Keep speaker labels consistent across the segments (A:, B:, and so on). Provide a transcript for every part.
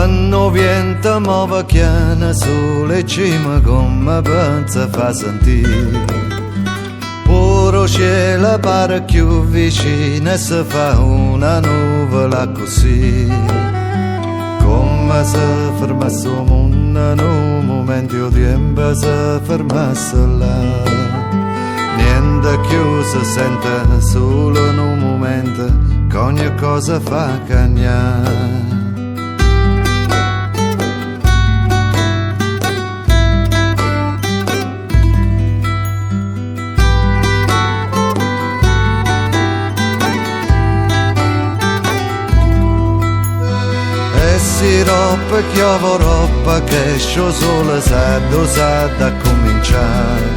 A: Quando viento muove chiana sulle cime come pensa fa sentire, puro cielo pare più vicino e si fa una nuvola così, come se fermasse il mondo in un momento di tempo si fermasse là. Niente più si sente, solo in un momento che ogni cosa fa cagnare. Si roppa, chiova roppa, che esce sole sa da cominciare.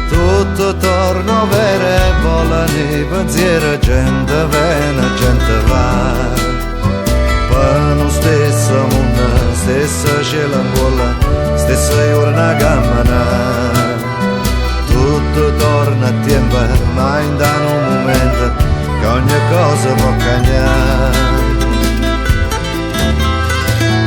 A: Tutto torna vero e volano i pensieri, gente viene, gente va. Per lo stesso mondo, stessa cielo in gola, stessa giorna cammina. Tutto torna a tempo, ma in un momento che ogni cosa può cambiare.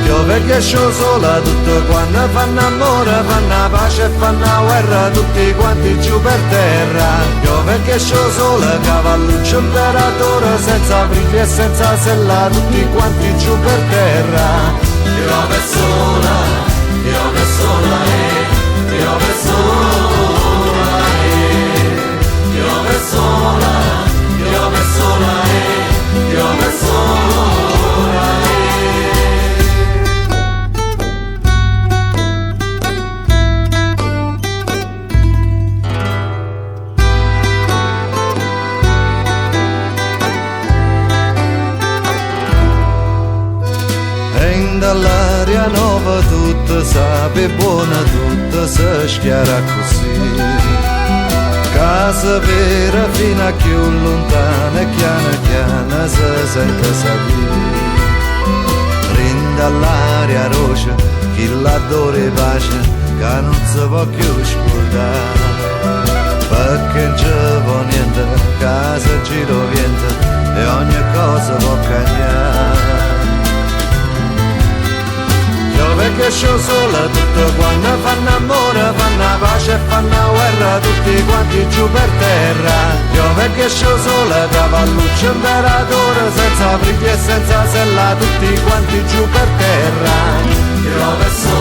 A: Piove che esce sola, tutto quanto fanno amore, fanno pace e fanno guerra, tutti quanti giù per terra. Piove che esce sola, cavalluccio imperatore, senza briglie e senza sella, tutti quanti giù per terra. Piove sola, piove sola, piove sola, piove sola, piove sola, piove sola. Dall'aria nuova tutto sape buona, tutto si schiara così. Casa vera fino a più lontana, piano piano si sente salire. Rinda all'aria roce, chi l'adore pace, che non si può più scordare. Perché non ci può niente, casa giro viente e ogni cosa può cambiare. Piove che esce sola, tutto quanto fanno amore, fanno pace e fanno guerra, tutti quanti giù per terra. Piove che esce sola, cavalluccio imperatore, senza briglie e senza sella, tutti quanti giù per terra. Piove sola.